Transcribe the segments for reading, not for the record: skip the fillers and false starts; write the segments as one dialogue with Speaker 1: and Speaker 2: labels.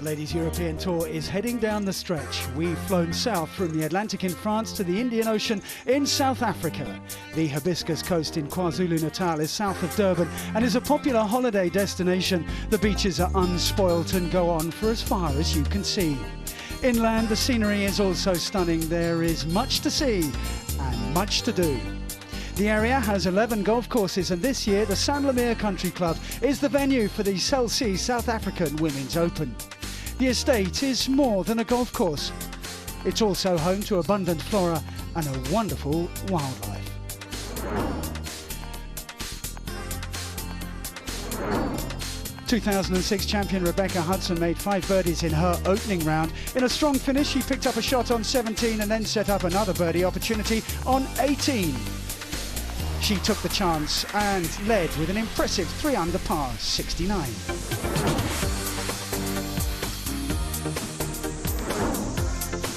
Speaker 1: Ladies European Tour is heading down the stretch. We've flown south from the Atlantic in France to the Indian Ocean in South Africa. The Hibiscus Coast in KwaZulu-Natal is south of Durban and is a popular holiday destination. The beaches are unspoilt and go on for as far as you can see. Inland, the scenery is also stunning. There is much to see and much to do. The area has 11 golf courses, and this year the Sanlamir Country Club is the venue for the Cell C South African Women's Open. The estate is more than a golf course. It's also home to abundant flora and a wonderful wildlife. ...2006 champion Rebecca Hudson made 5 birdies in her opening round. In a strong finish, she picked up a shot on 17 and then set up another birdie opportunity on 18. She took the chance and led with an impressive 3 under par 69.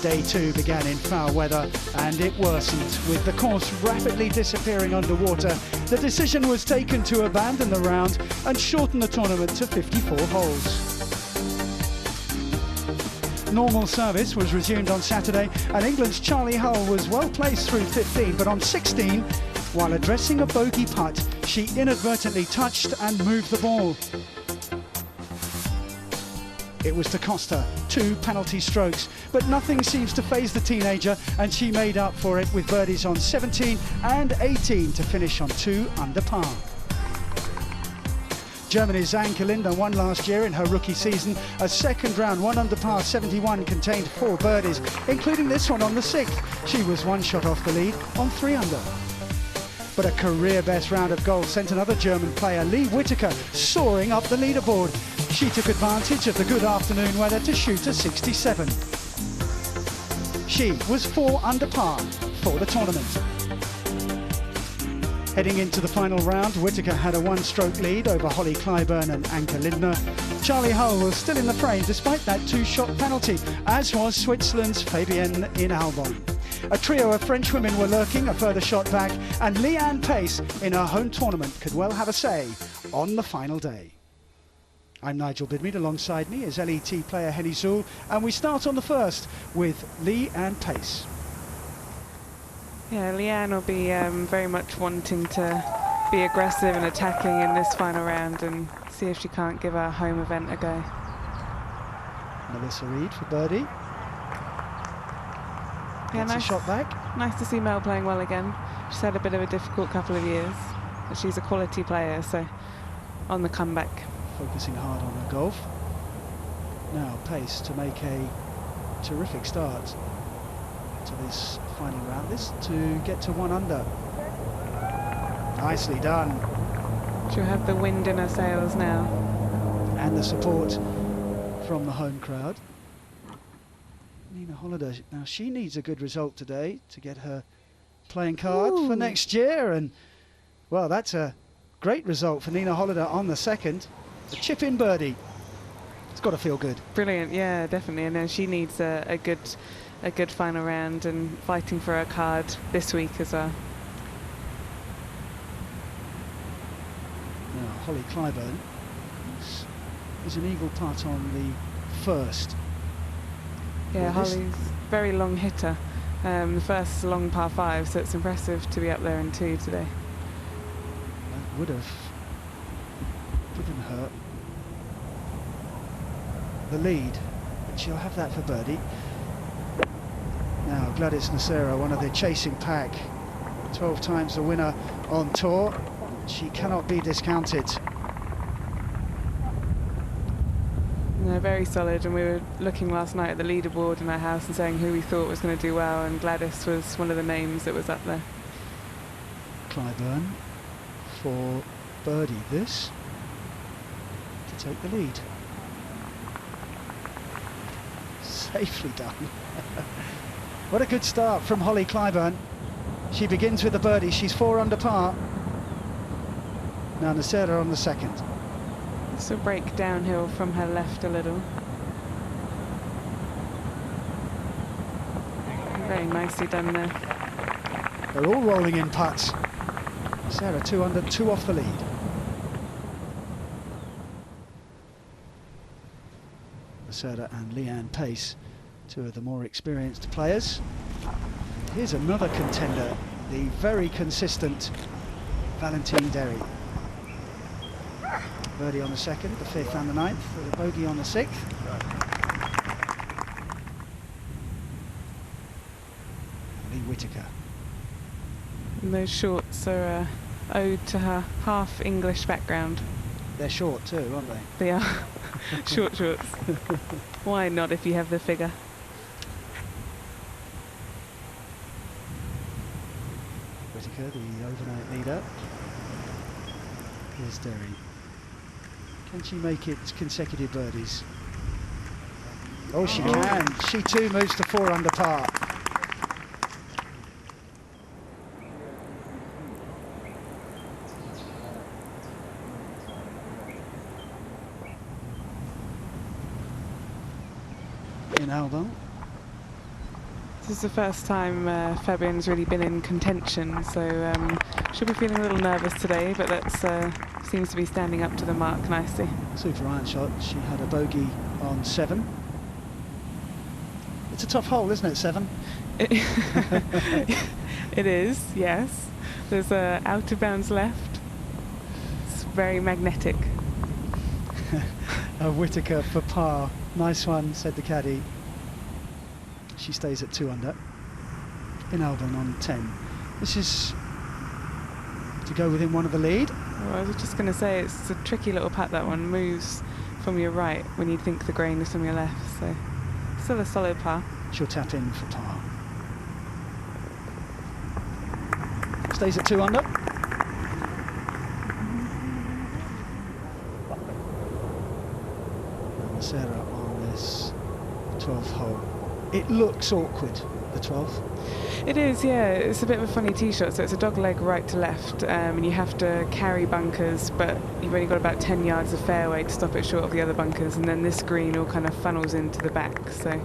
Speaker 1: Day 2 began in foul weather and it worsened, with the course rapidly disappearing underwater. The decision was taken to abandon the round and shorten the tournament to 54 holes. Normal service was resumed on Saturday and England's Charlie Hull was well placed through 15, but on 16, while addressing a bogey putt, she inadvertently touched and moved the ball. It was to cost her 2 penalty strokes, but nothing seems to faze the teenager, and she made up for it with birdies on 17 and 18 to finish on 2 under par. Germany's Anke Lindner won last year in her rookie season. A second round 1 under par 71 contained 4 birdies, including this one on the 6th. She was 1 shot off the lead on 3 under. But a career best round of golf sent another German player, Lee Whittaker, soaring up the leaderboard. She took advantage of the good afternoon weather to shoot a 67. She was 4 under par for the tournament. Heading into the final round, Whittaker had a 1-stroke lead over Holly Clyburn and Anke Lindner. Charlie Hull was still in the frame despite that 2-shot penalty, as was Switzerland's Fabienne in Albon. A trio of French women were lurking a further shot back, and Leanne Pace in her home tournament could well have a say on the final day. I'm Nigel Bidmead. Alongside me is LET player Henny Zool, and we start on the first with Leanne Pace.
Speaker 2: Yeah, Leanne will be very much wanting to be aggressive and attacking in this final round and see if she can't give her home event a go.
Speaker 1: Melissa Reid for birdie.
Speaker 2: Yeah, nice
Speaker 1: shot back.
Speaker 2: Nice to see Mel playing well again. She's had a bit of a difficult couple of years, but she's a quality player, so on the comeback.
Speaker 1: Focusing hard on her golf. Now Pace to make a terrific start to this final round. This to get to 1 under. Nicely done.
Speaker 2: She'll have the wind in her sails now.
Speaker 1: And the support from the home crowd. Nina Holliday, now she needs a good result today to get her playing card for next year, and well, that's a great result for Nina Holliday on the 2nd. A chip-in birdie. It's got to feel good. Brilliant,
Speaker 2: yeah, definitely. And then she needs a good final round and fighting for her card this week as well.
Speaker 1: Now Holly Clyburn is an eagle putt on the 1st.
Speaker 2: Yeah, Holly's very long hitter. The first is a long par 5, so it's impressive to be up there in 2 today.
Speaker 1: That would have given her the lead, but she'll have that for birdie. Now Gladys Nacera, one of the chasing pack, 12 times the winner on tour. She cannot be discounted.
Speaker 2: They're very solid, and we were looking last night at the leaderboard in our house and saying who we thought was going to do well, and Gladys was one of the names that was up there.
Speaker 1: Clyburn for birdie this to take the lead. Safely done. What a good start from Holly Clyburn. She begins with the birdie. She's 4 under par. Now Nacera on the 2nd.
Speaker 2: So break downhill from her left a little. Very nicely done there.
Speaker 1: They're all rolling in putts. Sarah 2 under, 2 off the lead. Thesera and Leanne Pace, two of the more experienced players. Here's another contender, the very consistent Valentine Derry. Birdie on the 2nd, the 5th and the 9th, with a bogey on the 6th. Lee Whittaker.
Speaker 2: And those shorts are ode to her half English background.
Speaker 1: They're short too, aren't they?
Speaker 2: They are. Short shorts. Why not if you have the figure?
Speaker 1: Whittaker, the overnight leader. Here's Derry. Can she make it consecutive birdies? Oh, she can. She too moves to 4 under par. In Albon.
Speaker 2: This is the first time Fabienne's really been in contention, so she'll be feeling a little nervous today, but that seems to be standing up to the mark nicely.
Speaker 1: Super iron shot. She had a bogey on 7. It's a tough hole, isn't it, 7?
Speaker 2: It is, yes. There's out of bounds left. It's very magnetic.
Speaker 1: Whittaker for par. Nice one, said the caddy. She stays at 2 under. In Albon on 10. This is to go within 1 of the lead.
Speaker 2: Well, I was just going to say, it's a tricky little putt, that one. Moves from your right when you think the grain is from your left, so still a solid par.
Speaker 1: She'll tap in for par. Stays at 2 under. Sarah on this 12th hole. It looks awkward, the 12th.
Speaker 2: It is, yeah. It's a bit of a funny tee shot, so it's a dog leg right to left, and you have to carry bunkers, but you've only got about 10 yards of fairway to stop it short of the other bunkers, and then this green all kind of funnels into the back. So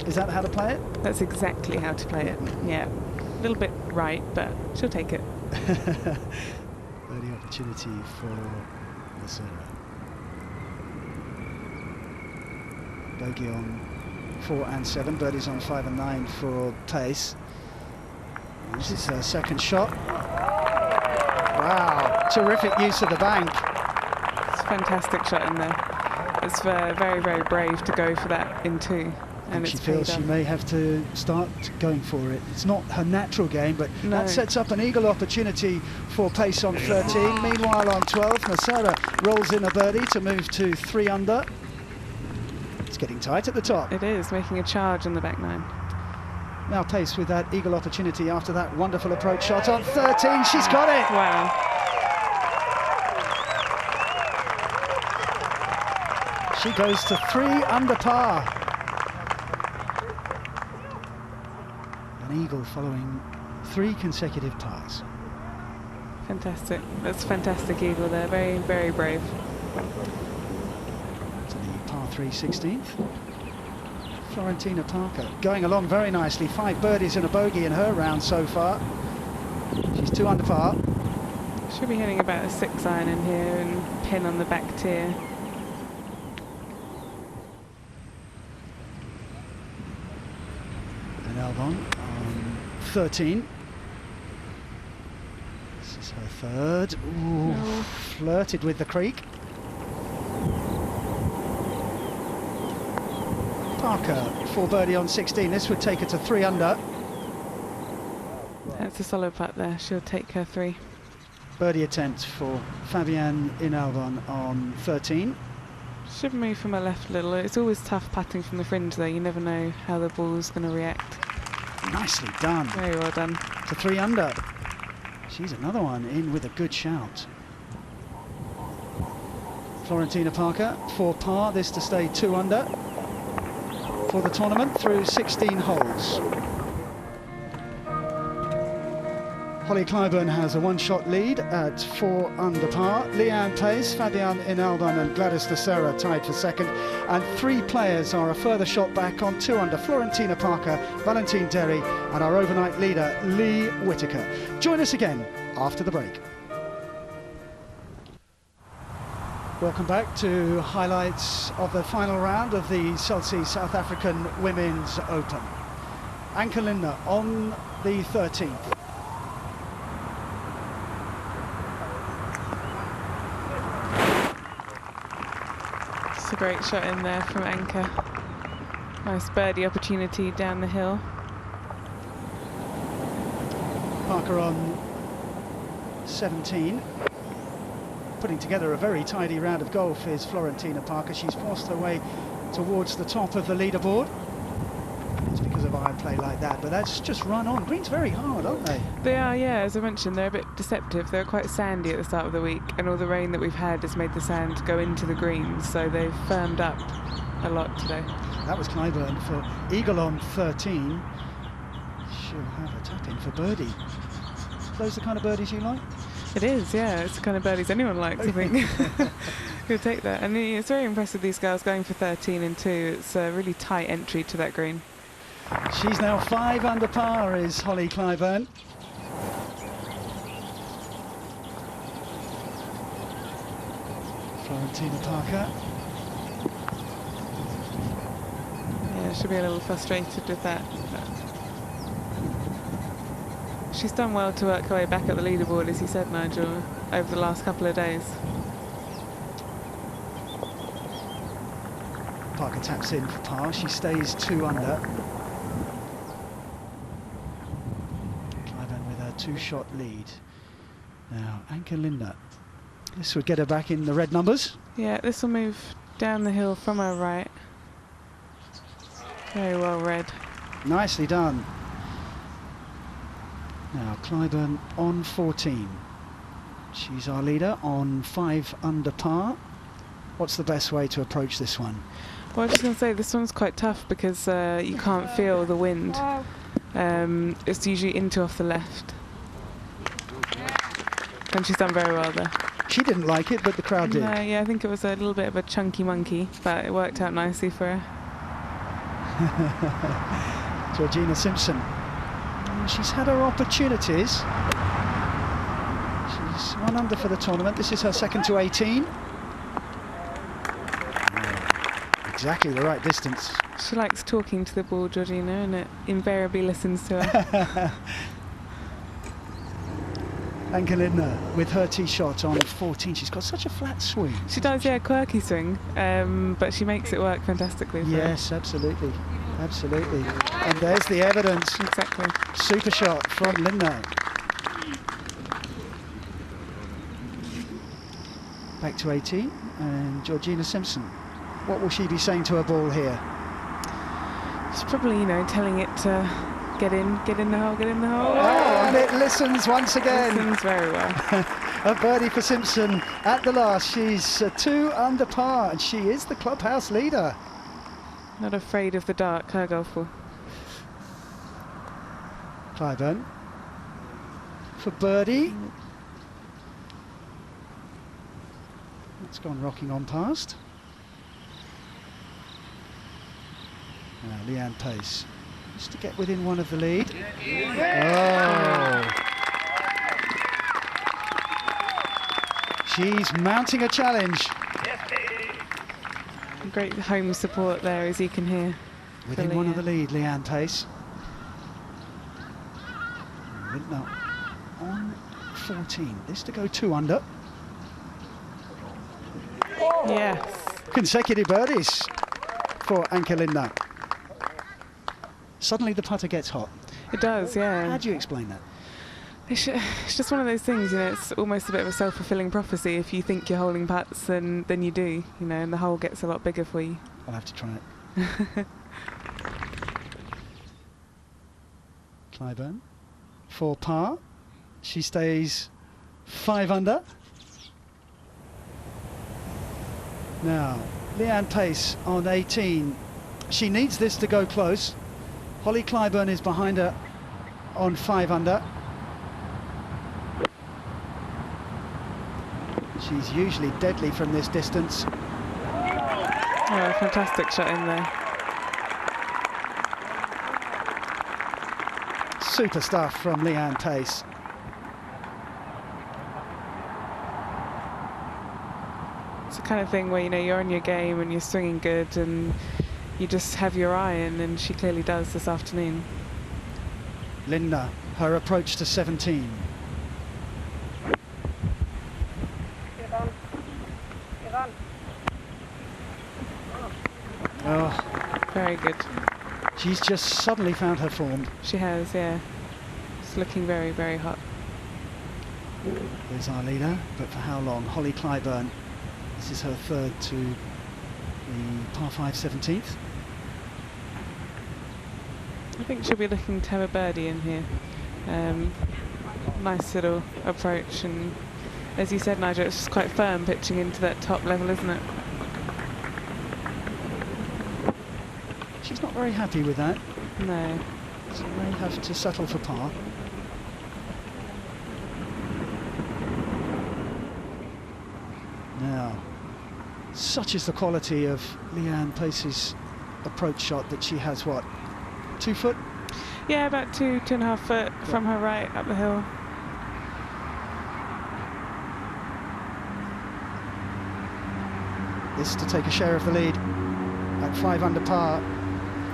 Speaker 1: is that how to play it?
Speaker 2: That's exactly how to play it. Yeah, a little bit right, but she'll take it.
Speaker 1: Birdie opportunity for the Sarah. Bogey on 4 and 7, birdies on 5 and 9 for Pace. This is her second shot. Wow, terrific use of the bank.
Speaker 2: It's a fantastic shot in there. It's very, very brave to go for that in 2. And
Speaker 1: she feels she may have to start going for it. It's not her natural game, but that sets up an eagle opportunity for Pace on 13. Meanwhile on 12, Nasara rolls in a birdie to move to 3 under. It's getting tight at the top.
Speaker 2: It is, making a charge on the back 9.
Speaker 1: Now Pace with that eagle opportunity after that wonderful approach shot on 13. She's got it!
Speaker 2: Wow.
Speaker 1: She goes to 3 under par. An eagle following 3 consecutive pars.
Speaker 2: Fantastic. That's a fantastic eagle there. Very, very brave.
Speaker 1: To the par 3 16th. Florentina Parker going along very nicely. 5 birdies and a bogey in her round so far. She's 2 under par.
Speaker 2: Should be hitting about a 6 iron in here and pin on the back tier.
Speaker 1: And Albon on 13. This is her third. Ooh, no. Flirted with the creek. Parker for birdie on 16. This would take her to 3 under.
Speaker 2: That's a solid putt there. She'll take her 3.
Speaker 1: Birdie attempt for Fabienne in Albon on 13.
Speaker 2: Should move from her left a little. It's always tough putting from the fringe though. You never know how the ball's going to react.
Speaker 1: Nicely done.
Speaker 2: Very well done.
Speaker 1: To 3 under. She's another one in with a good shout. Florentina Parker for par. This to stay 2 under for the tournament through 16 holes. Holly Clyburn has a 1-shot lead at 4 under par. Leanne Pace, Fabienne Inalban and Gladys Thesera tied for second. And 3 players are a further shot back on 2 under. Florentina Parker, Valentine Derry and our overnight leader, Lee Whittaker. Join us again after the break. Welcome back to highlights of the final round of the Chelsea South African Women's Open. Anke Lindner on the 13th.
Speaker 2: It's a great shot in there from Anke. Nice birdie opportunity down the hill.
Speaker 1: Parker on 17. Putting together a very tidy round of golf is Florentina Parker. She's forced her way towards the top of the leaderboard. It's because of iron play like that, but that's just run on. Green's very hard, aren't they?
Speaker 2: They are, yeah. As I mentioned, they're a bit deceptive. They're quite sandy at the start of the week, and all the rain that we've had has made the sand go into the greens, so they've firmed up a lot today.
Speaker 1: That was Clyburn for eagle on 13. She'll have a tap in for birdie. Those the kind of birdies you like?
Speaker 2: It is, yeah. It's the kind of birdies anyone likes, I think. You'll take that. And it's very impressive, these girls going for 13 and 2. It's a really tight entry to that green.
Speaker 1: She's now 5 under par, is Holly Clyburn. Florentina Parker.
Speaker 2: Yeah, she'll be a little frustrated with that. She's done well to work her way back at the leaderboard, as you said, Nigel, over the last couple of days.
Speaker 1: Parker taps in for par. She stays 2 under. Clyburn with a 2-shot lead. Now, Anke Lindner. This would get her back in the red numbers.
Speaker 2: Yeah, this will move down the hill from her right. Very well read.
Speaker 1: Nicely done. Now, Clyburn on 14. She's our leader on 5 under par. What's the best way to approach this one?
Speaker 2: Well, I was just going to say, this one's quite tough because you can't feel the wind. It's usually into off the left. And she's done very well there.
Speaker 1: She didn't like it, but the crowd did.
Speaker 2: Yeah, I think it was a little bit of a chunky monkey, but it worked out nicely for her.
Speaker 1: Georgina Simpson. She's had her opportunities. She's 1 under for the tournament. This is her second to 18. Exactly the right distance.
Speaker 2: She likes talking to the ball, Georgina, and it invariably listens to her.
Speaker 1: Anke Lindner with her tee shot on 14. She's got such a flat swing.
Speaker 2: She does, yeah, quirky swing, but she makes it work fantastically.
Speaker 1: Yes, absolutely. Absolutely. And there's the evidence.
Speaker 2: Exactly.
Speaker 1: Super shot from Lindner. Back to 18. And Georgina Simpson. What will she be saying to her ball here?
Speaker 2: She's probably, telling it to get in the hole, get in the hole.
Speaker 1: Oh, and it listens once again.
Speaker 2: Listens very well.
Speaker 1: A birdie for Simpson at the last. She's 2 under par, and she is the clubhouse leader.
Speaker 2: Not afraid of the dark, her golf ball.
Speaker 1: Clyburn for birdie. It's gone rocking on past. Now Leanne Pace, just to get within 1 of the lead. Oh! She's mounting a challenge.
Speaker 2: Great home support there, as you can hear.
Speaker 1: Within 1 of the lead, Leanne Pace. Lindner on 14. This to go 2 under.
Speaker 2: Yes.
Speaker 1: Consecutive birdies for Anke Lindner. Suddenly the putter gets hot.
Speaker 2: It does, yeah.
Speaker 1: How do you explain that?
Speaker 2: It's just one of those things, it's almost a bit of a self-fulfilling prophecy. If you think you're holding putts, then you do, and the hole gets a lot bigger for you.
Speaker 1: I'll have to try it. Clyburn for par. She stays 5 under. Now, Leanne Pace on 18. She needs this to go close. Holly Clyburn is behind her on 5 under. She's usually deadly from this distance.
Speaker 2: Oh, fantastic shot in there.
Speaker 1: Super stuff from Leanne Pace.
Speaker 2: It's a kind of thing where, you know, you're on your game and you're swinging good and you just have your eye in, and she clearly does this afternoon.
Speaker 1: Linda, her approach to 17. Oh,
Speaker 2: very good.
Speaker 1: She's just suddenly found her form.
Speaker 2: She has, yeah. It's looking very, very hot.
Speaker 1: There's our leader, but for how long? Holly Clyburn. This is her third to the par 5 17th.
Speaker 2: I think she'll be looking to have a birdie in here. Nice little approach, and as you said, Nigel, it's just quite firm pitching into that top level, isn't it?
Speaker 1: She's not very happy with that.
Speaker 2: No.
Speaker 1: So they have to settle for par. Now, such is the quality of Leanne Pace's approach shot that she has, what, 2 foot?
Speaker 2: Yeah, about 2.5 foot from her right up the hill.
Speaker 1: This to take a share of the lead at 5 under par.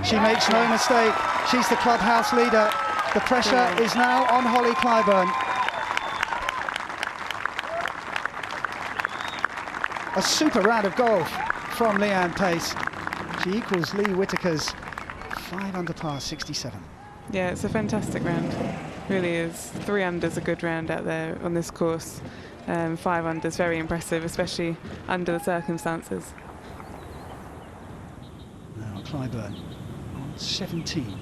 Speaker 1: She makes no mistake. She's the clubhouse leader. The pressure is now on Holly Clyburn. A super round of golf from Leanne Pace. She equals Lee Whitaker's 5 under par 67.
Speaker 2: Yeah, it's a fantastic round. Really is. 3 under's a good round out there on this course. 5 under's very impressive, especially under the circumstances.
Speaker 1: Now Clyburn on 17.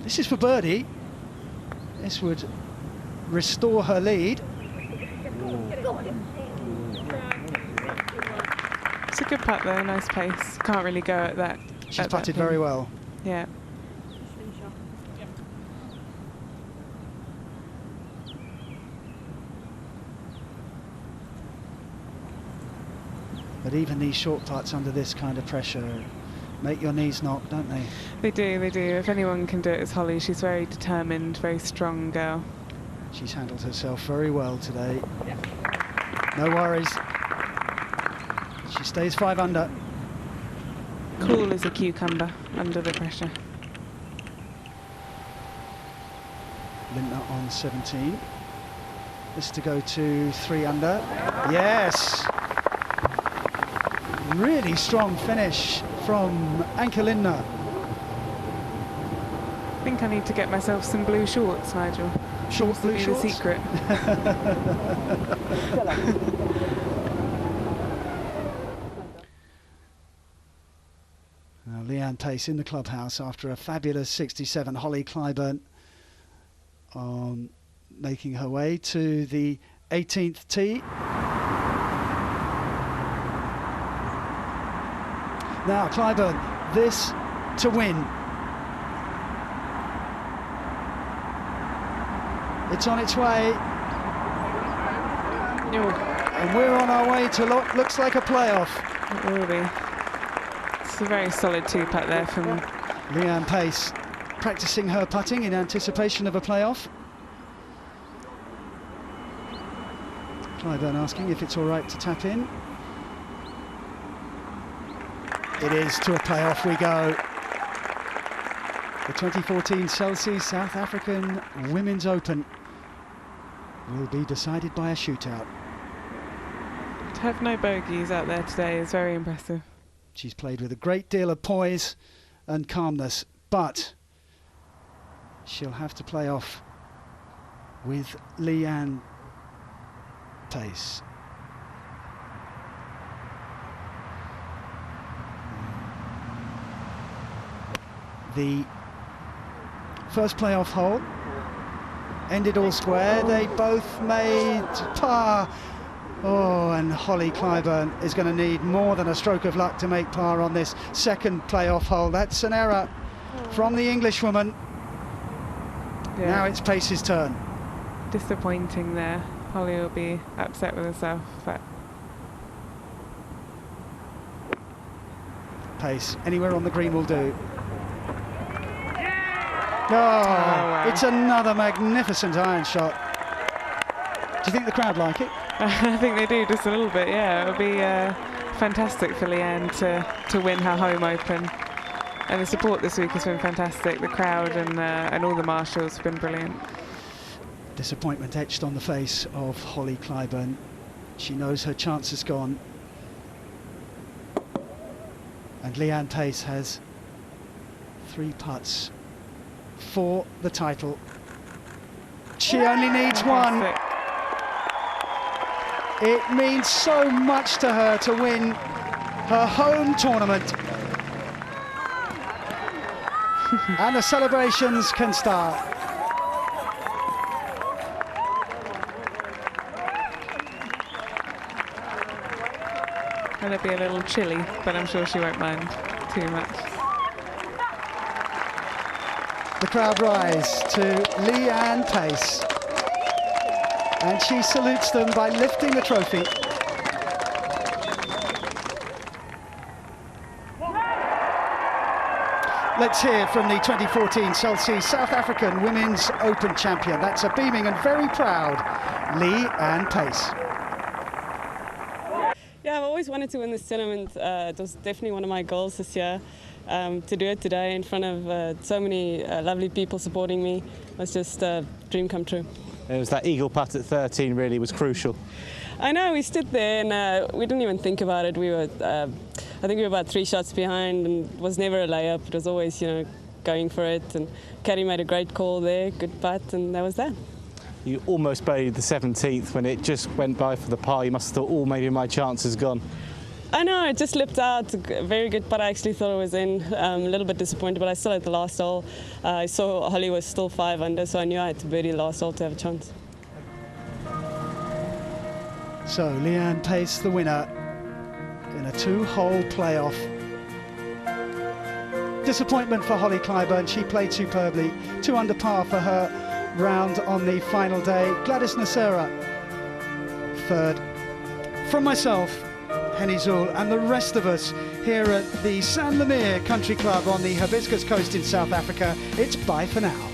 Speaker 1: This is for birdie. This would restore her lead.
Speaker 2: It's a good putt though, nice pace. Can't really go at that.
Speaker 1: She's putted very well.
Speaker 2: Yeah.
Speaker 1: But even these short putts under this kind of pressure make your knees knock, don't they?
Speaker 2: They do, they do. If anyone can do it, it's Holly. She's very determined, very strong girl.
Speaker 1: She's handled herself very well today. No worries. She stays 5 under.
Speaker 2: Cool as a cucumber under the pressure.
Speaker 1: Lindner on 17. This to go to 3 under. Yes! Really strong finish from Anke Lindner.
Speaker 2: I think I need to get myself some blue shorts, Nigel.
Speaker 1: Short blue shorts?
Speaker 2: The secret.
Speaker 1: Now Leanne Pace in the clubhouse after a fabulous 67. Holly Clyburn making her way to the 18th tee. Now Clyburn, this to win. It's on its way. And we're on our way to looks like a playoff.
Speaker 2: It will be. It's a very solid 2-putt there from
Speaker 1: Leanne Pace, practicing her putting in anticipation of a playoff. Clyburn asking if it's all right to tap in. It is. To a playoff we go. The 2014 Chelsea South African Women's Open will be decided by a shootout.
Speaker 2: To have no bogeys out there today is very impressive.
Speaker 1: She's played with a great deal of poise and calmness, but she'll have to play off with Leanne Pace. The first playoff hole ended all square. They both made par. Oh, and Holly Clyburn is going to need more than a stroke of luck to make par on this second playoff hole. That's an error from the Englishwoman. Yeah. Now it's Pace's turn.
Speaker 2: Disappointing there. Holly will be upset with herself. But
Speaker 1: Pace, anywhere on the green will do. Oh, wow. It's another magnificent iron shot. Do you think the crowd like it?
Speaker 2: I think they do, just a little bit, yeah. It would be fantastic for Leanne to win her home open. And the support this week has been fantastic. The crowd and all the marshals have been brilliant.
Speaker 1: Disappointment etched on the face of Holly Clyburn. She knows her chance is gone. And Leanne Pace has 3 putts for the title. She only needs one. It means so much to her to win her home tournament. And the celebrations can start.
Speaker 2: It'll be a little chilly, but I'm sure she won't mind too much.
Speaker 1: The crowd rise to Leanne Pace, and she salutes them by lifting the trophy. Let's hear from the 2014 Chelsea South African Women's Open champion. That's a beaming and very proud Leanne Pace.
Speaker 3: Yeah, I've always wanted to win this tournament. It was definitely one of my goals this year. To do it today in front of so many lovely people supporting me was just a dream come true.
Speaker 4: It was that eagle putt at 13 really was crucial.
Speaker 3: I know, we stood there and we didn't even think about it. We were, I think we were about 3 shots behind, and it was never a layup. It was always, you know, going for it. And Caddy made a great call there, good putt, and that was that.
Speaker 4: You almost birdied the 17th when it just went by for the par. You must have thought, oh, maybe my chance is gone.
Speaker 3: I know, it just slipped out. A very good putt. I actually thought it was in. A little bit disappointed, but I still had the last hole. I saw Holly was still 5 under, so I knew I had to birdie the last hole to have a chance.
Speaker 1: So Leanne Pace, the winner in a 2-hole playoff. Disappointment for Holly Clyburn. She played superbly. 2 under par for her round on the final day. Gladys Nacera, 3rd. From myself, Henny Zool, and the rest of us here at the San Lemire Country Club on the Hibiscus Coast in South Africa, it's bye for now.